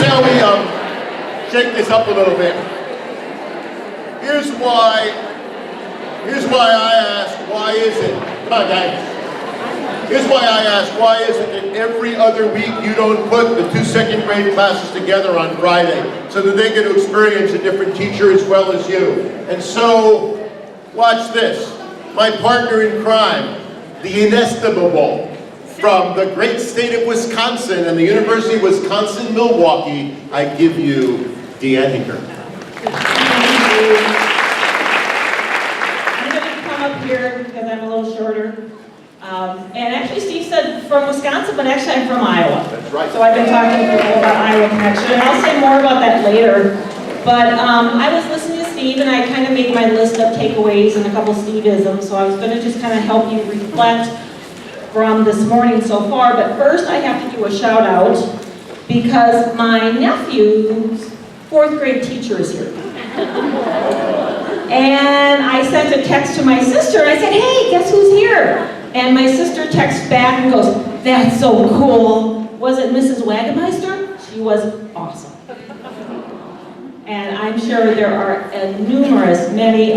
shall we shake this up a little bit? Here's why I ask, why is it? Come on, guys. Here's why I ask, why is it that every other week you don't put the 2 second grade classes together on Friday so that they get to experience a different teacher as well as you? And so, watch this. My partner in crime, the inestimable, from the great state of Wisconsin and the University of Wisconsin-Milwaukee, I give you Deanne Hinker. I'm going to come up here because I'm a little shorter. And actually Steve said from Wisconsin, but actually I'm from Iowa. That's right. So I've been talking to people about Iowa Connection, and I'll say more about that later. But I was listening to Steve, and I kind of made my list of takeaways and a couple Steve-isms, so I was going to just kind of help you reflect from this morning so far. But first I have to do a shout out because my nephew's 4th grade teacher is here. And I sent a text to my sister, and I said, hey, guess who's here? And my sister texts back and goes, that's so cool. Was it Mrs. Wagemeister? She was awesome. And I'm sure there are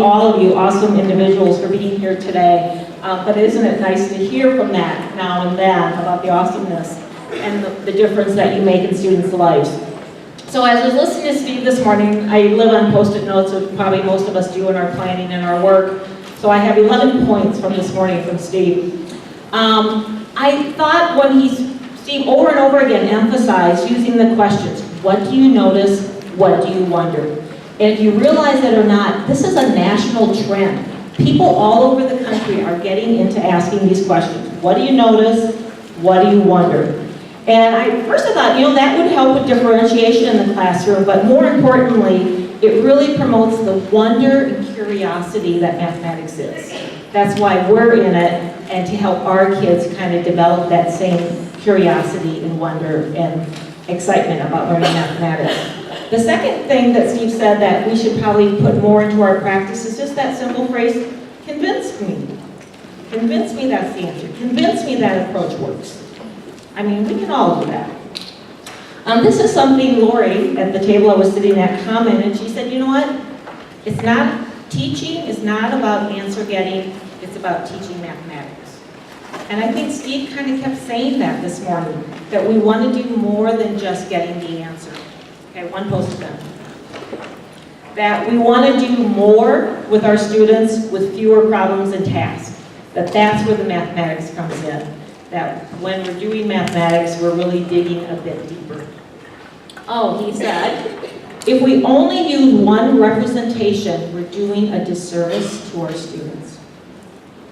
all of you awesome individuals for being here today. But isn't it nice to hear from that now and then about the awesomeness and the difference that you make in students' lives. So as I was listening to Steve this morning, I live on Post-it notes, which probably most of us do in our planning and our work. So I have 11 points from this morning from Steve. I thought Steve over and over again emphasized using the questions, what do you notice, what do you wonder? And if you realize it or not, this is a national trend. People all over the country are getting into asking these questions. What do you notice, what do you wonder? And first I thought, that would help with differentiation in the classroom, but more importantly, it really promotes the wonder and curiosity that mathematics is. That's why we're in it, and to help our kids kind of develop that same curiosity and wonder and excitement about learning mathematics. The second thing that Steve said that we should probably put more into our practice is just that simple phrase, convince me. Convince me that's the answer. Convince me that approach works. I mean, we can all do that. This is something Lori, at the table I was sitting at, commented, and she said, you know what? Teaching is not about answer getting, it's about teaching mathematics. And I think Steve kind of kept saying that this morning, that we want to do more than just getting the answer. Okay, one post-it note. That we want to do more with our students with fewer problems and tasks. That's where the mathematics comes in. That when we're doing mathematics, we're really digging a bit deeper. Oh, he said, if we only use one representation, we're doing a disservice to our students.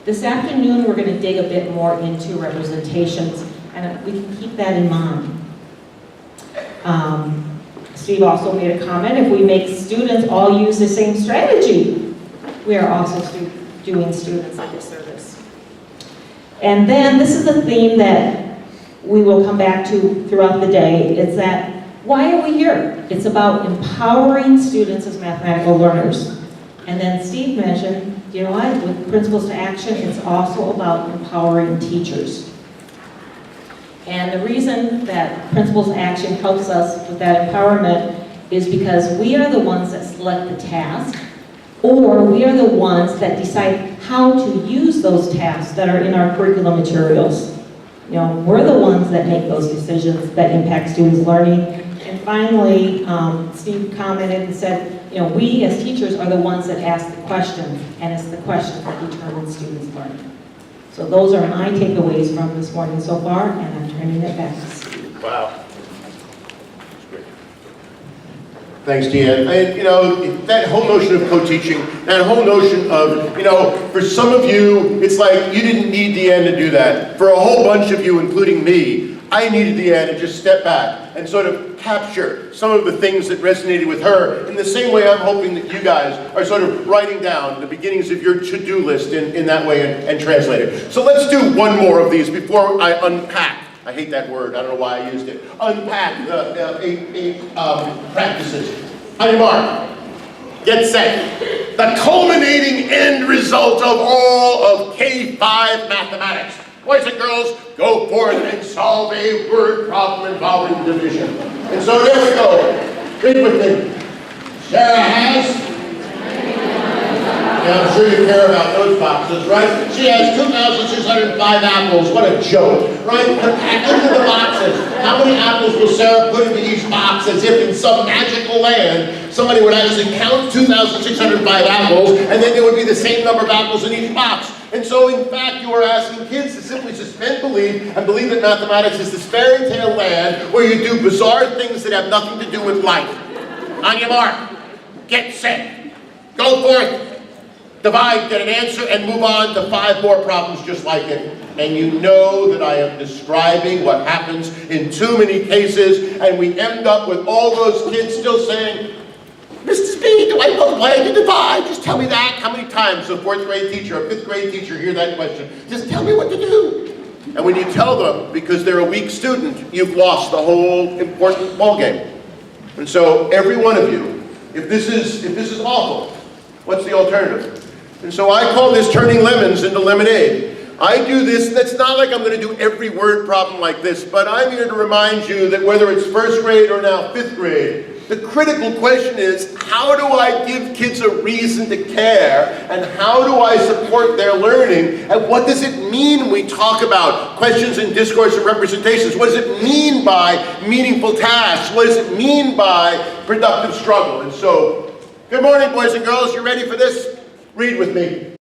This afternoon, we're going to dig a bit more into representations, and we can keep that in mind. Steve also made a comment, if we make students all use the same strategy, we are also doing students a disservice. And then this is a theme that we will come back to throughout the day. It's that, why are we here? It's about empowering students as mathematical learners. And then Steve mentioned, you know what, with Principles to Action, it's also about empowering teachers. And the reason that Principles to Action helps us with that empowerment is because we are the ones that select the task, or we are the ones that decide how to use those tasks that are in our curriculum materials. We're the ones that make those decisions that impact students' learning. And finally, Steve commented and said, we as teachers are the ones that ask the questions, and it's the questions that determine students' learning. So those are my takeaways from this morning so far, and I'm turning it back to Steve. Wow. Thanks, Deanne. And, that whole notion of co-teaching, that whole notion of, for some of you, it's like you didn't need Deanne to do that. For a whole bunch of you, including me, I needed Deanne to just step back and sort of capture some of the things that resonated with her in the same way I'm hoping that you guys are sort of writing down the beginnings of your to-do list in that way and translate it. So let's do one more of these before I unpack. I hate that word, I don't know why I used it. Unpack the 8 practices. On your mark, get set. The culminating end result of all of K-5 mathematics. Boys and girls, go forth and solve a word problem involving division. And so there we go. Read with me. Sarah has. Yeah, I'm sure you care about those boxes, right? She has 2,605 apples. What a joke, right? Look at the boxes. How many apples will Sarah put into each box as if in some magical land somebody would actually count 2,605 apples and then there would be the same number of apples in each box? And so, in fact, you are asking kids to simply suspend belief and believe that mathematics is this fairy tale land where you do bizarre things that have nothing to do with life. On your mark, get set, go forth. Divide, get an answer, and move on to 5 more problems just like it. And you know that I am describing what happens in too many cases, and we end up with all those kids still saying, Mrs. B, do I multiply and divide? Just tell me that. How many times a 4th grade teacher, a 5th grade teacher hear that question? Just tell me what to do. And when you tell them, because they're a weak student, you've lost the whole important ballgame. And so every one of you, if this is awful, what's the alternative? And so I call this turning lemons into lemonade. I do this, that's not like I'm going to do every word problem like this, but I'm here to remind you that whether it's 1st grade or now 5th grade, the critical question is, how do I give kids a reason to care, and how do I support their learning, and what does it mean when we talk about questions and discourse and representations? What does it mean by meaningful tasks? What does it mean by productive struggle? And so, good morning, boys and girls, you ready for this? Read with me.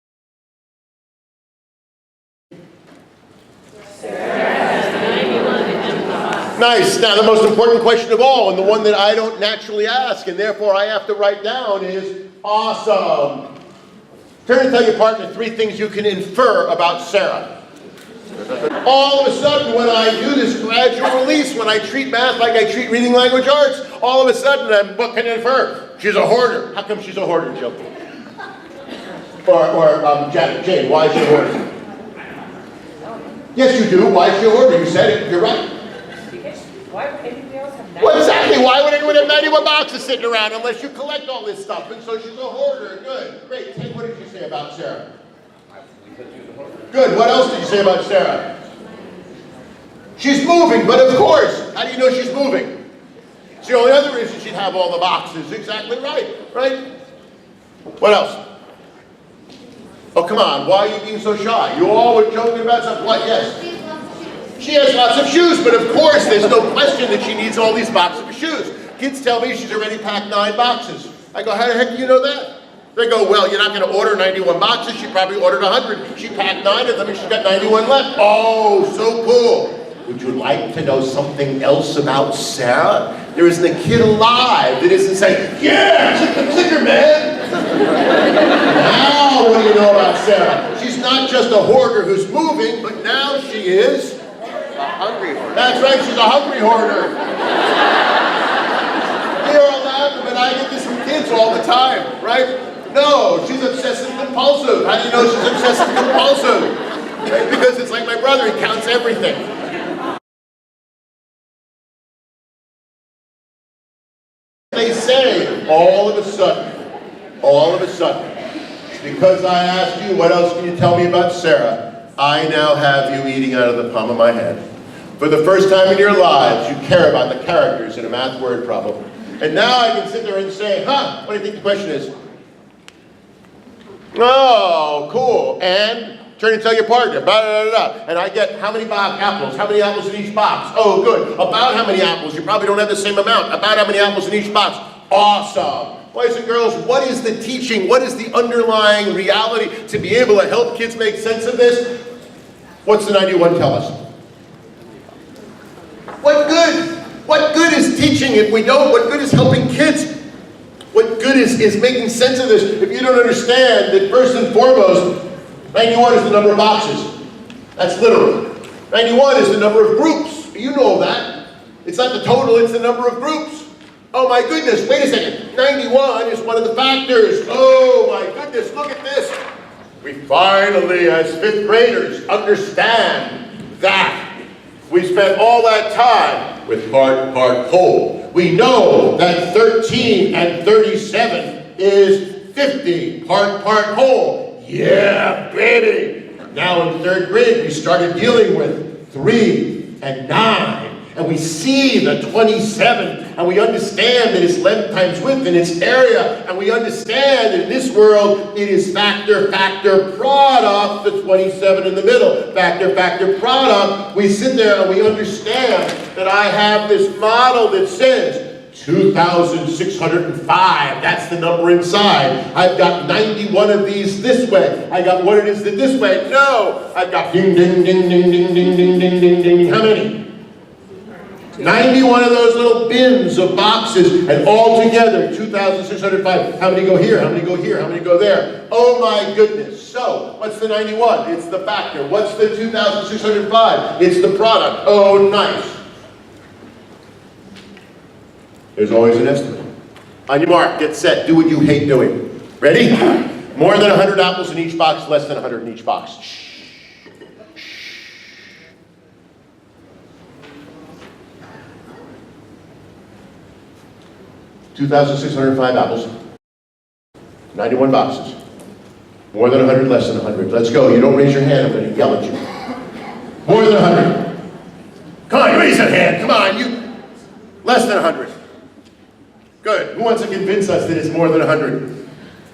Nice. Now the most important question of all, and the one that I don't naturally ask, and therefore I have to write down, is awesome. Turn and tell your partner 3 things you can infer about Sarah. All of a sudden, when I do this gradual release, when I treat math like I treat reading language arts, all of a sudden what can I infer? She's a hoarder. How come she's a hoarder, Jill? Or Jane, why is she a hoarder? Yes, you do. Why is she a hoarder? You said it. You're right. Why would anybody else have 91? Well, exactly. Why would anyone have 91 boxes sitting around unless you collect all this stuff? And so she's a hoarder. Good. Great. Ted, what did you say about Sarah? Good. What else did you say about Sarah? She's moving, but of course. How do you know she's moving? It's the only other reason she'd have all the boxes. Exactly right. Right? What else? Oh, come on. Why are you being so shy? You all were joking about something. What? Yes. She has lots of shoes, but of course there's no question that she needs all these boxes of shoes. Kids tell me she's already packed 9 boxes. I go, how the heck do you know that? They go, well, you're not going to order 91 boxes. She probably ordered 100. She packed 9 of them and she's got 91 left. Oh, so cool. Would you like to know something else about Sarah? There isn't a kid alive that isn't saying, yeah, click the clicker, man. Now what do you know about Sarah? She's not just a hoarder who's moving, but now she is a hungry hoarder. That's right, she's a hungry hoarder. You're all laughing, but I get this from kids all the time, right? No, she's obsessive compulsive. How do you know she's obsessive compulsive? Right? Because it's like my brother, he counts everything. They say, all of a sudden, because I asked you, what else can you tell me about Sarah? I now have you eating out of the palm of my hand. For the first time in your lives, you care about the characters in a math word problem. And now I can sit there and say, what do you think the question is? Oh, cool. And turn and tell your partner, blah, blah, blah, blah. And I get how many apples? How many apples in each box? Oh, good. About how many apples? You probably don't have the same amount. About how many apples in each box? Awesome. Boys and girls, what is the teaching? What is the underlying reality to be able to help kids make sense of this? What's the 91 tell us? What good? What good is teaching if we don't? What good is helping kids? What good is making sense of this if you don't understand that first and foremost, 91 is the number of boxes. That's literal. 91 is the number of groups. You know that. It's not the total, it's the number of groups. Oh my goodness, wait a second. 91 is one of the factors. Oh my goodness, look at this. We finally, as 5th graders, understand that. We spent all that time with part, whole. We know that 13 and 37 is 50, part, whole. Yeah, baby. Now in 3rd grade, we started dealing with 3 and 9. And we see the 27 and we understand that it's length times width and it's area, and we understand that in this world it is factor, factor, product, the 27 in the middle. Factor, factor, product. We sit there and we understand that I have this model that says 2,605, that's the number inside. I've got 91 of these this way. I got what it is that this way. No, I've got ding, ding, ding, ding, ding, ding, ding, ding, ding, ding. How many? 91 of those little bins of boxes, and all together, 2,605. How many go here? How many go here? How many go there? Oh my goodness. So, what's the 91? It's the factor. What's the 2,605? It's the product. Oh, nice. There's always an estimate. On your mark, get set, do what you hate doing. Ready? More than 100 apples in each box, less than 100 in each box. Shh. 2,605 apples, 91 boxes. More than 100, less than 100. Let's go. You don't raise your hand, I'm going to yell at you. More than 100. Come on, raise that hand. Come on, you. Less than 100. Good. Who wants to convince us that it's more than 100?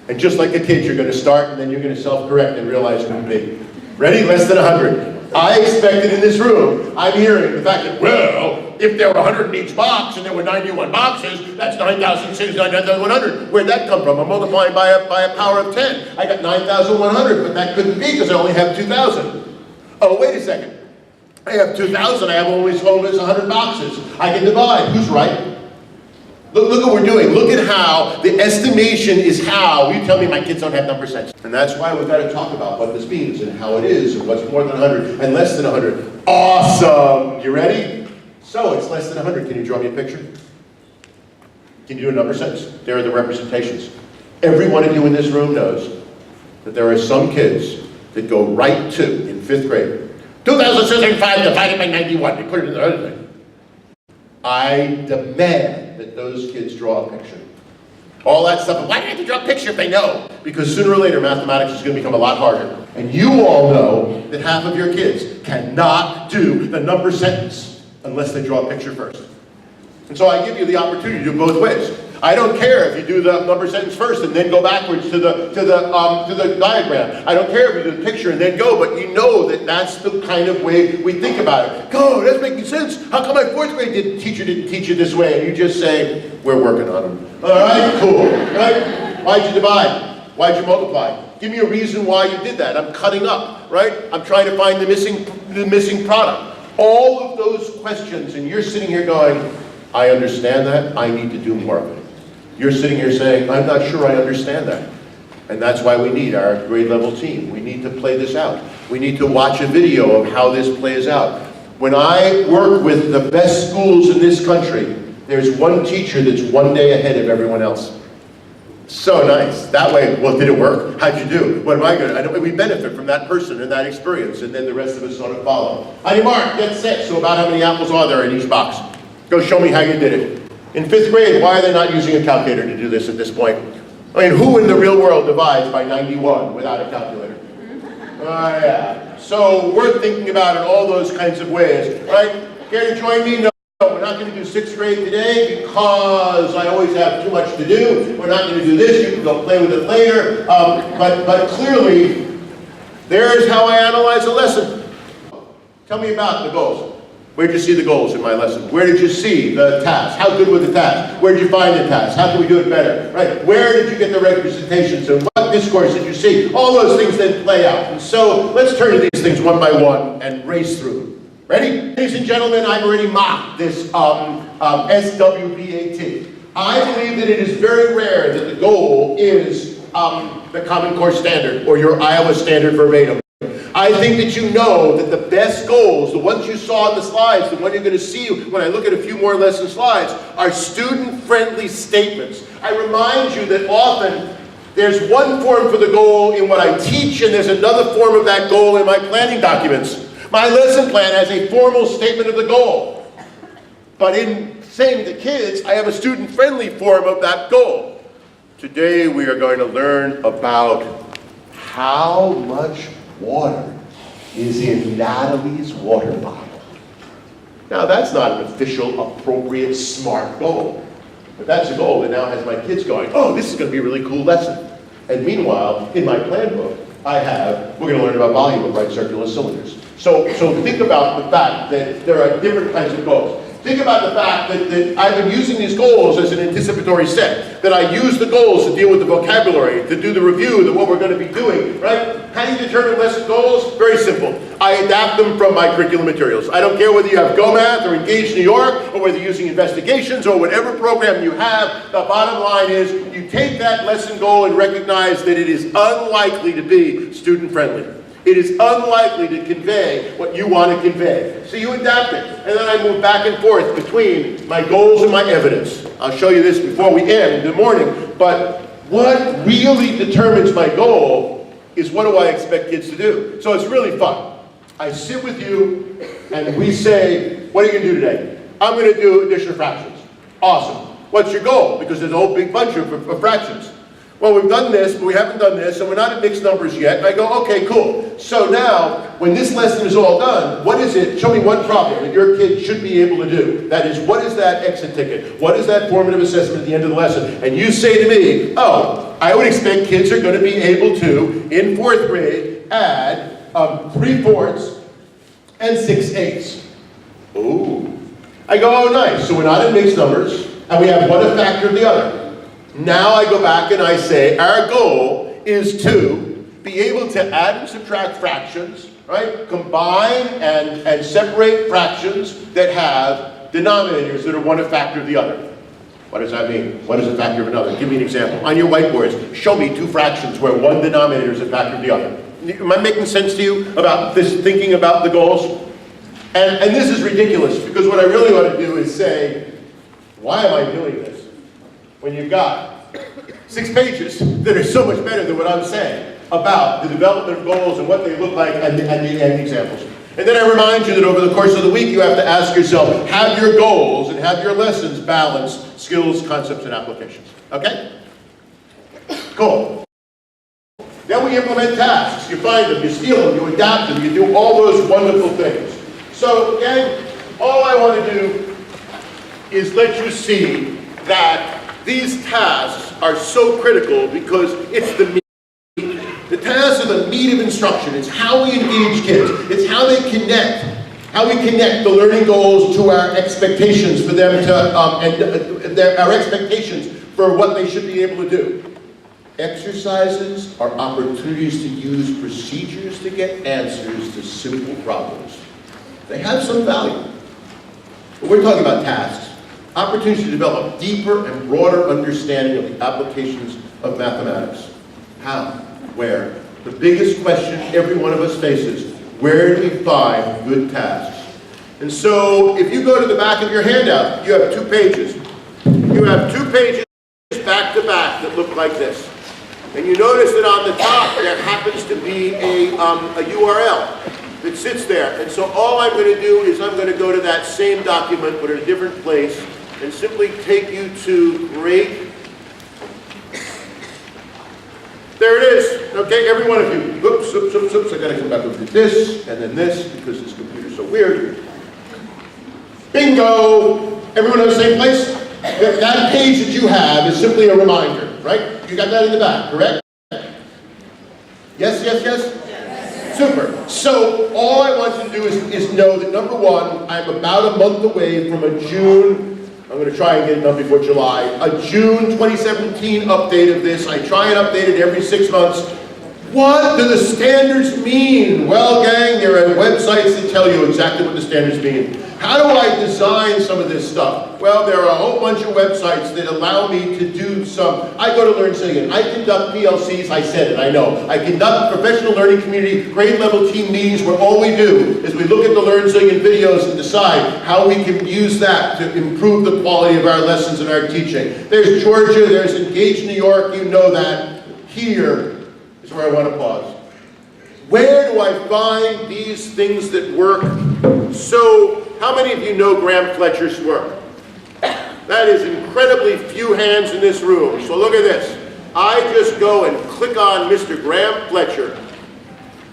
And just like a kid, you're going to start and then you're going to self-correct and realize who be. Ready? Less than 100. I expected in this room, I'm hearing the fact that, well, if there were 100 in each box and there were 91 boxes, that's 9,600. Where'd that come from? I'm multiplying by a power of 10. I got 9,100, but that couldn't be because I only have 2,000. Oh, wait a second. I have 2,000, I have only 100 boxes. I can divide. Who's right? Look what we're doing. Look at how the estimation is how. You tell me my kids don't have number sense. And that's why we've got to talk about what this means and how it is and what's more than 100 and less than 100. Awesome. You ready? So it's less than 100. Can you draw me a picture? Can you do a number sense? There are the representations. Every one of you in this room knows that there are some kids that go right to, in 5th grade, 2,605 divided by 91. They put it in the other thing. I demand that those kids draw a picture. All that stuff, why do they have to draw a picture if they know? Because sooner or later, mathematics is going to become a lot harder. And you all know that half of your kids cannot do the number sentence unless they draw a picture first. And so I give you the opportunity to do both ways. I don't care if you do the number sentence first and then go backwards to the diagram. I don't care if you do the picture and then go, but you know that that's the kind of way we think about it. Go, that's making sense. How come my 4th grade teacher didn't teach you this way? And you just say, we're working on them. All right, cool. Right? Why'd you divide? Why'd you multiply? Give me a reason why you did that. I'm cutting up, right? I'm trying to find the missing product. All of those questions, and you're sitting here going, I understand that. I need to do more of it. You're sitting here saying, I'm not sure I understand that. And that's why we need our grade level team. We need to play this out. We need to watch a video of how this plays out. When I work with the best schools in this country, there's one teacher that's one day ahead of everyone else. So nice. That way, well, did it work? How'd you do? What am I good? We benefit from that person and that experience, and then the rest of us sort of follow. On your mark, get set. So about how many apples are there in each box? Go show me how you did it. In 5th grade, why are they not using a calculator to do this at this point? I mean, who in the real world divides by 91 without a calculator? Yeah. So we're thinking about it all those kinds of ways, right? Care to join me? No, we're not going to do 6th grade today because I always have too much to do. We're not going to do this. You can go play with it later. But clearly, there's how I analyze a lesson. Tell me about the goals. Where did you see the goals in my lesson? Where did you see the task? How good was the task? Where did you find the task? How can we do it better? Right? Where did you get the representations and what discourse did you see? All those things then play out. And so let's turn to these things one by one and race through them. Ready? Ladies and gentlemen, I've already mocked this SWBAT. I believe that it is very rare that the goal is the Common Core Standard or your Iowa Standard verbatim. I think that you know that the best goals, the ones you saw on the slides, the one you're going to see when I look at a few more lesson slides, are student-friendly statements. I remind you that often there's one form for the goal in what I teach, and there's another form of that goal in my planning documents. My lesson plan has a formal statement of the goal. But in saying to kids, I have a student-friendly form of that goal. Today we are going to learn about how much water is in Natalie's water bottle. Now, that's not an official, appropriate, smart goal. But that's a goal that now has my kids going, oh, this is going to be a really cool lesson. And meanwhile, in my plan book, we're going to learn about volume of right circular cylinders. So think about the fact that there are different kinds of goals. Think about the fact that I've been using these goals as an anticipatory set, that I use the goals to deal with the vocabulary, to do the review of what we're going to be doing, right? How do you determine lesson goals? Very simple. I adapt them from my curriculum materials. I don't care whether you have GoMath or Engage New York, or whether you're using investigations or whatever program you have, the bottom line is you take that lesson goal and recognize that it is unlikely to be student-friendly. It is unlikely to convey what you want to convey. So you adapt it. And then I move back and forth between my goals and my evidence. I'll show you this before we end in the morning. But what really determines my goal is what do I expect kids to do. So it's really fun. I sit with you and we say, what are you going to do today? I'm going to do addition of fractions. Awesome. What's your goal? Because there's a whole big bunch of fractions. Well, we've done this, but we haven't done this, and we're not at mixed numbers yet. And I go, okay, cool. So now, when this lesson is all done, what is it? Show me one problem that your kid should be able to do. That is, what is that exit ticket? What is that formative assessment at the end of the lesson? And you say to me, oh, I would expect kids are going to be able to, in 4th grade, add 3/4 and 6/8. Ooh. I go, oh, nice. So we're not in mixed numbers, and we have one a factor of the other. Now I go back and I say, our goal is to be able to add and subtract fractions, right? Combine and separate fractions that have denominators that are one a factor of the other. What does that mean? What is a factor of another? Give me an example. On your whiteboards, show me 2 fractions where one denominator is a factor of the other. Am I making sense to you about this, thinking about the goals? And this is ridiculous, because what I really want to do is say, why am I doing this? When you've got 6 pages that are so much better than what I'm saying about the development of goals and what they look like and the examples. And then I remind you that over the course of the week you have to ask yourself, have your goals and have your lessons balance skills, concepts, and applications. Okay? Cool. Then we implement tasks. You find them, you steal them, you adapt them, you do all those wonderful things. So again, all I want to do is let you see that these tasks are so critical because it's the meat. The tasks are the meat of instruction. It's how we engage kids. It's how they connect. How we connect the learning goals to our expectations for them to, our expectations for what they should be able to do. Exercises are opportunities to use procedures to get answers to simple problems. They have some value. But we're talking about tasks. Opportunities to develop deeper and broader understanding of the applications of mathematics. How? Where? The biggest question every one of us faces, where do we find good tasks? And so, if you go to the back of your handout, you have 2 pages. You have 2 pages back to back that look like this. And you notice that on the top there happens to be a URL that sits there. And so all I'm going to do is I'm going to go to that same document but at a different place and simply take you to grade. There it is. Okay, every one of you. Oops, oops, oops, oops. I got to come back with this and then this because this computer's so weird. Bingo! Everyone in the same place? That page that you have is simply a reminder, right? You got that in the back, correct? Yes, yes, yes? Yes. Super. So all I want you to do is know that number one, I'm about a month away from a June, I'm going to try and get it done before July, a June 2017 update of this. I try and update it every 6 months. What do the standards mean? Well, gang, there are websites that tell you exactly what the standards mean. How do I design some of this stuff? Well, there are a whole bunch of websites that allow me to do some. I go to LearnSillion. I conduct PLCs, I said it, I know. I conduct professional learning community, grade level team meetings where all we do is we look at the LearnSillion videos and decide how we can use that to improve the quality of our lessons and our teaching. There's Georgia, there's Engage New York, you know that. Here is where I want to pause. Where do I find these things that work? So, how many of you know Graham Fletcher's work? That is incredibly few hands in this room. So look at this. I just go and click on Mr. Graham Fletcher.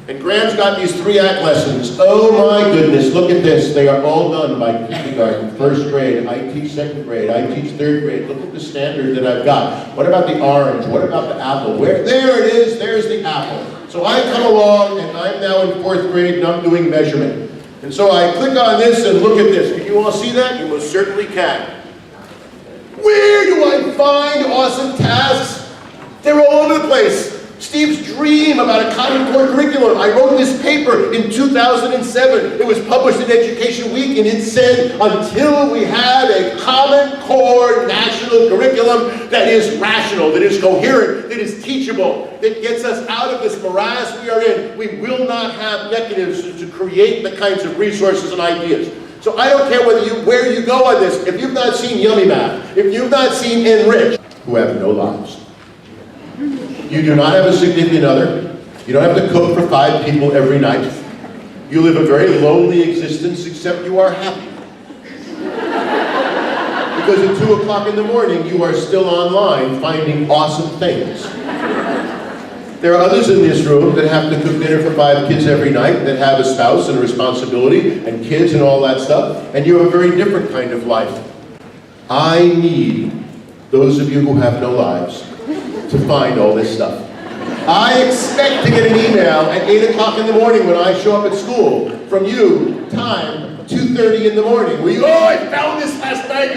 And Graham's got these 3-act lessons. Oh my goodness, look at this. They are all done by kindergarten, first grade. I teach second grade. I teach third grade. Look at the standard that I've got. What about the orange? What about the apple? Where? There it is. There's the apple. So I come along, and I'm now in 4th grade, and I'm doing measurement. And so I click on this and look at this. Can you all see that? You most certainly can. Where do I find awesome tasks? They're all over the place. Steve's dream about a Common Core curriculum. I wrote this paper in 2007. It was published in Education Week, and it said, until we have a Common Core national curriculum that is rational, that is coherent, that is teachable, that gets us out of this morass we are in, we will not have mechanisms to create the kinds of resources and ideas. So I don't care where you go on this. If you've not seen Yummy Math, if you've not seen Enrich, who have no lives. You do not have a significant other. You don't have to cook for 5 people every night. You live a very lonely existence, except you are happy. Because at 2 o'clock in the morning, you are still online finding awesome things. There are others in this room that have to cook dinner for 5 kids every night, that have a spouse and a responsibility, and kids and all that stuff, and you have a very different kind of life. I need those of you who have no lives to find all this stuff. I expect to get an email at 8 o'clock in the morning when I show up at school from you, time 2:30 in the morning. Where you, oh, I found this last night.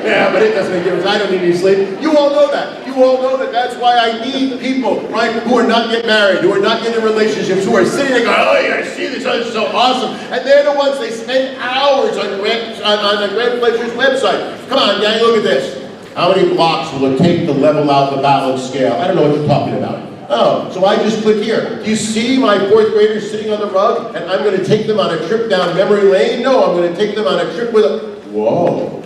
Yeah, but it doesn't make a difference. I don't need any sleep. You all know that. You all know that. That's why I need people, right, who are not yet married, who are not yet in relationships, who are sitting there going, oh, you gotta see this. Oh, this is so awesome. And they're the ones, they spend hours on Grant Fletcher's website. Come on, gang, look at this. How many blocks will it take to level out the balance scale? I don't know what you're talking about. Oh, so I just click here. Do you see my 4th graders sitting on the rug, and I'm going to take them on a trip down memory lane? No, I'm going to take them on a trip with a... Whoa.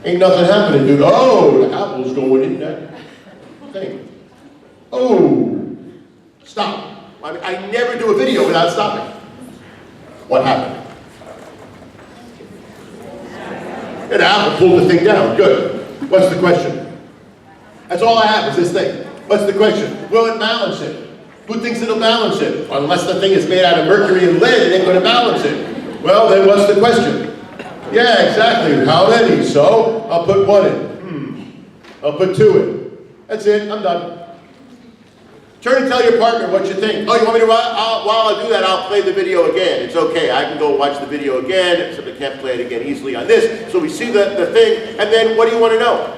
Ain't nothing happening, dude. Oh, the apple's going in that thing. Oh. Stop. I never do a video without stopping. What happened? And Apple pulled the thing down. Good. What's the question? That's all I have is this thing. What's the question? Will it balance it? Who thinks it'll balance it? Unless the thing is made out of mercury and lead, it ain't going to balance it. Well, then what's the question? Yeah, exactly. How many? So, I'll put 1 in. I'll put 2 in. That's it. I'm done. Turn and tell your partner what you think. Oh, you want me to, while I do that, I'll play the video again. It's okay. I can go watch the video again, except I can't play it again easily on this. So we see the thing, and then what do you want to know?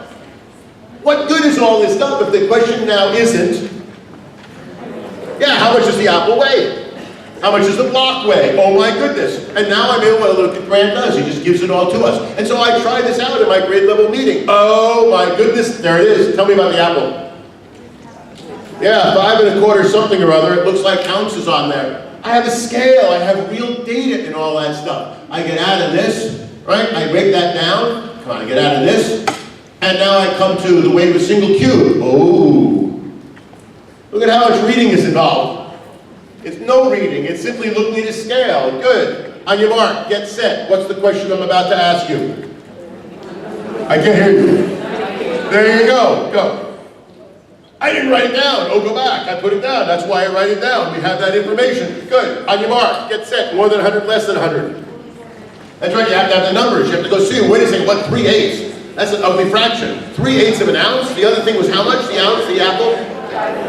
What good is all this stuff if the question now isn't, yeah, how much does the apple weigh? How much does the block weigh? Oh my goodness. And now I'm able to look at Grant does. He just gives it all to us. And so I tried this out at my grade level meeting. Oh my goodness, there it is. Tell me about the apple. Yeah, 5 1/4 something or other. It looks like ounces on there. I have a scale. I have real data and all that stuff. I get out of this, right? I break that down. Come on, I get out of this. And now I come to the weight of a single cube. Oh. Look at how much reading is involved. It's no reading. It's simply looking at a scale. Good. On your mark, get set. What's the question I'm about to ask you? I can't hear you. There you go. Go. I didn't write it down. Oh, go back. I put it down. That's why I write it down. We have that information. Good. On your mark, get set. More than 100, less than 100. That's right. You have to have the numbers. You have to go see. Wait a second. What? 3/8? That's an ugly fraction. 3/8 of an ounce. The other thing was how much? The ounce, the apple?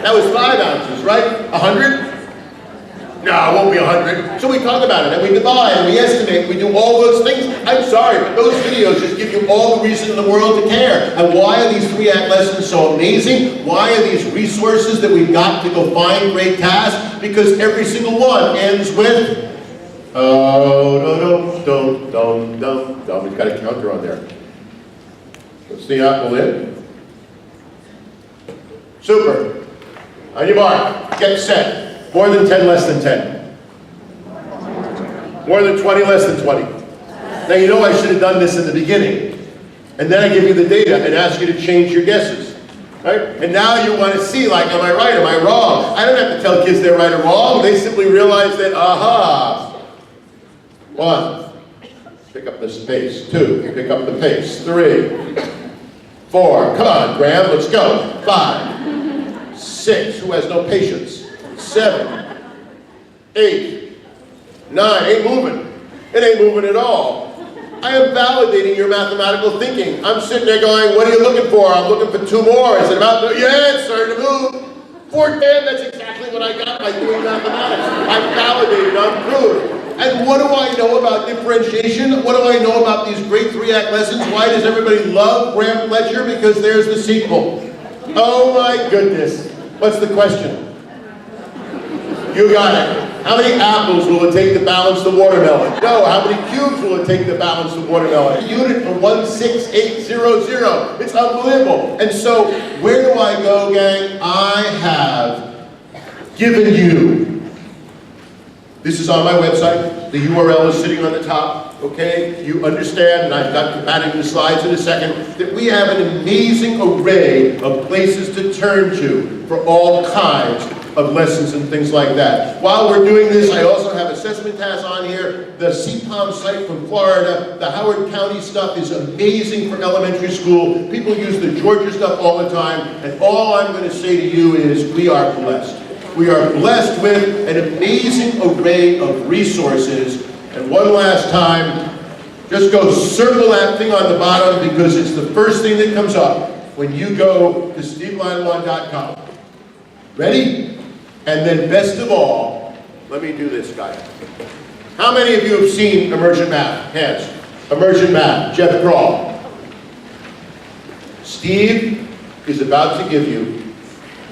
That was 5 ounces, right? 100? No, it won't be 100. So we talk about it, and we divide, and we estimate, we do all those things. I'm sorry, but those videos just give you all the reason in the world to care. And why are these 3-act lessons so amazing? Why are these resources that we've got to go find great tasks? Because every single one ends with, oh, dum. It's got a counter on there. What's the apple in? Super. On your mark, get set. More than 10, less than 10. More than 20, less than 20. Now you know I should have done this in the beginning. And then I give you the data and ask you to change your guesses. Right? And now you want to see, like, am I right, am I wrong? I don't have to tell kids they're right or wrong. They simply realize that, aha. 1. Pick up the pace. 2. Pick up the pace. 3. 4. Come on, Graham, let's go. 5. 6. Who has no patience? 7. 8, 9, ain't moving. It ain't moving at all. I am validating your mathematical thinking. I'm sitting there going, what are you looking for? I'm looking for 2 more. Is it about to, yeah, it's starting to move. 4, 10, that's exactly what I got by doing mathematics. I'm validated, I'm proved. And what do I know about differentiation? What do I know about these great 3-act lessons? Why does everybody love Graham Fletcher? Because there's the sequel. Oh my goodness. What's the question? You got it. How many apples will it take to balance the watermelon? No, how many cubes will it take to balance the watermelon? A unit for 16800. It's unbelievable. And so, where do I go, gang? I have given you, this is on my website, the URL is sitting on the top, okay? You understand, and I've got adding the slides in a second, that we have an amazing array of places to turn to for all kinds of lessons and things like that. While we're doing this, I also have assessment tasks on here. The CPOM site from Florida, the Howard County stuff is amazing for elementary school. People use the Georgia stuff all the time, and all I'm going to say to you is we are blessed. We are blessed with an amazing array of resources. And one last time, just go circle that thing on the bottom because it's the first thing that comes up when you go to steveleinlaw.com. Ready? And then best of all, let me do this, guys. How many of you have seen Emergent Math? Hands. Emergent Math, Jeff Kroll. Steve is about to give you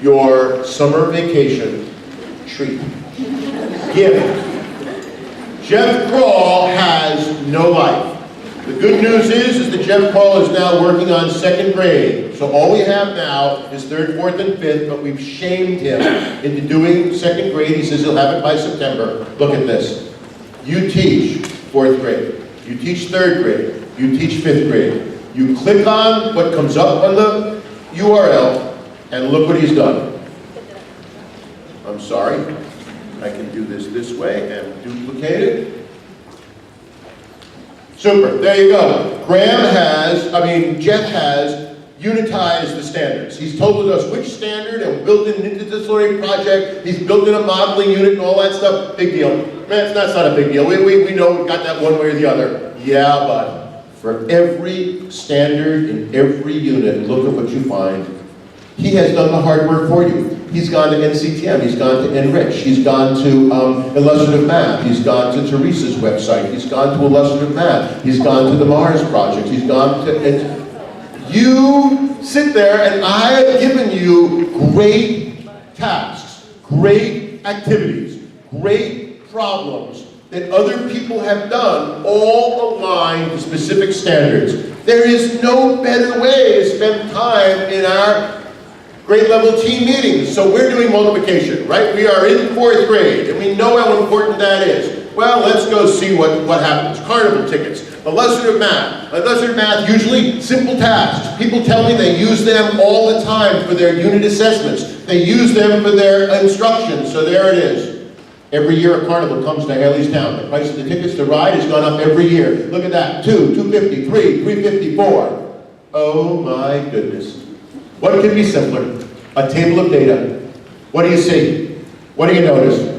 your summer vacation treat. Gift. Jeff Kroll has no life. The good news is that Jeff Kroll is now working on 2nd grade. So all we have now is 3rd, 4th, and 5th, but we've shamed him into doing 2nd grade. He says he'll have it by September. Look at this. You teach 4th grade. You teach 3rd grade. You teach 5th grade. You click on what comes up on the URL, and look what he's done. I'm sorry. I can do this way and duplicate it. Super, there you go. Jeff has unitized the standards. He's told us which standard and built it into this learning project. He's built in a modeling unit and all that stuff. Big deal. Man, that's not a big deal. We know we've got that one way or the other. Yeah, but for every standard in every unit, look at what you find. He has done the hard work for you. He's gone to NCTM, he's gone to Enrich, he's gone to Illustrative Math, he's gone to Teresa's website, he's gone to Illustrative Math, he's gone to the Mars Project, he's gone to... You sit there and I have given you great tasks, great activities, great problems that other people have done, all aligned to specific standards. There is no better way to spend time in our grade level team meetings. So we're doing multiplication, right? We are in 4th grade, and we know how important that is. Well, let's go see what happens. Carnival tickets, illustrative math. Illustrative math, usually simple tasks. People tell me they use them all the time for their unit assessments. They use them for their instructions, so there it is. Every year a carnival comes to Haleystown. The price of the tickets to ride has gone up every year. Look at that, 2, 250, 3, 354. Oh my goodness. What could be simpler? A table of data. What do you see? What do you notice?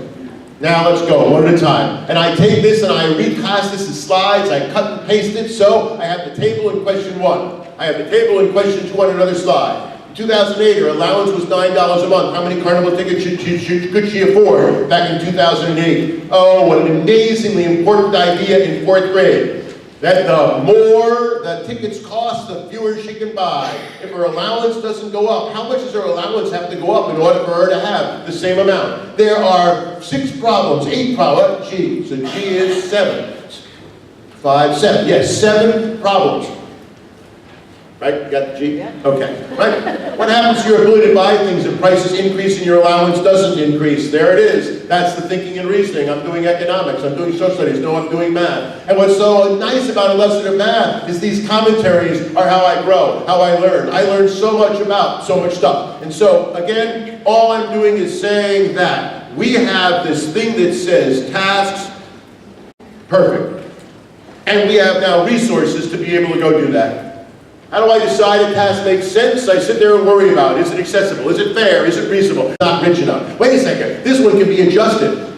Now let's go, one at a time. And I take this and I recast this as slides, I cut and paste it, so I have the table in question 1. I have the table in question 2 on another slide. In 2008, her allowance was $9 a month. How many carnival tickets could she afford back in 2008? Oh, what an amazingly important idea in 4th grade. That the more the tickets cost, the fewer she can buy. If her allowance doesn't go up, how much does her allowance have to go up in order for her to have the same amount? There are 6 problems, 8 problems, G, so G is 7. 5, 7, yes, 7 problems. Right, you got the G? Yeah. Okay, right? What happens to your ability to buy things if prices increase and your allowance doesn't increase? There it is. That's the thinking and reasoning. I'm doing economics, I'm doing social studies, no, I'm doing math. And what's so nice about illustrative math is these commentaries are how I grow, how I learn. I learn so much about so much stuff. And so, again, all I'm doing is saying that we have this thing that says tasks, perfect. And we have now resources to be able to go do that. How do I decide a task makes sense? I sit there and worry about it. Is it accessible? Is it fair? Is it reasonable? Not rich enough. Wait a second. This one can be adjusted.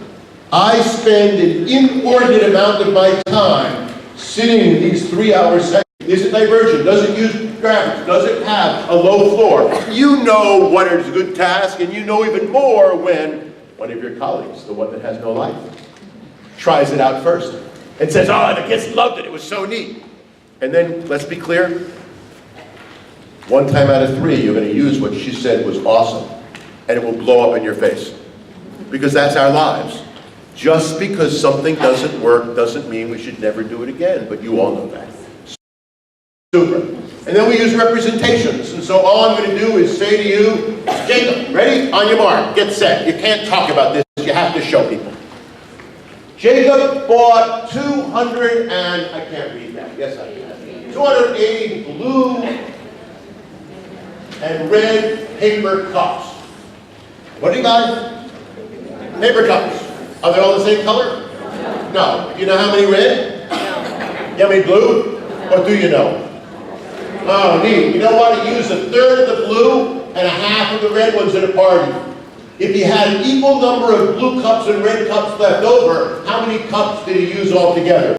I spend an inordinate amount of my time sitting in these 3-hour sessions. Is it divergent? Does it use graphics? Does it have a low floor? You know what is a good task, and you know even more when one of your colleagues, the one that has no life, tries it out first and says, oh, the kids loved it, it was so neat. And then, let's be clear, 1 time out of 3, you're going to use what she said was awesome, and it will blow up in your face. Because that's our lives. Just because something doesn't work doesn't mean we should never do it again, but you all know that. Super. And then we use representations. And so all I'm going to do is say to you, Jacob, ready? On your mark, get set. You can't talk about this, you have to show people. Jacob bought 200 and, I can't read that, yes I can. 280 blue and red paper cups. What do you got? Paper cups. Are they all the same color? No. Do you know how many red? No. You how many blue? What do you know? Oh, neat. You know what? He used 1/3 of the blue and 1/2 of the red ones at a party. If he had an equal number of blue cups and red cups left over, how many cups did he use altogether?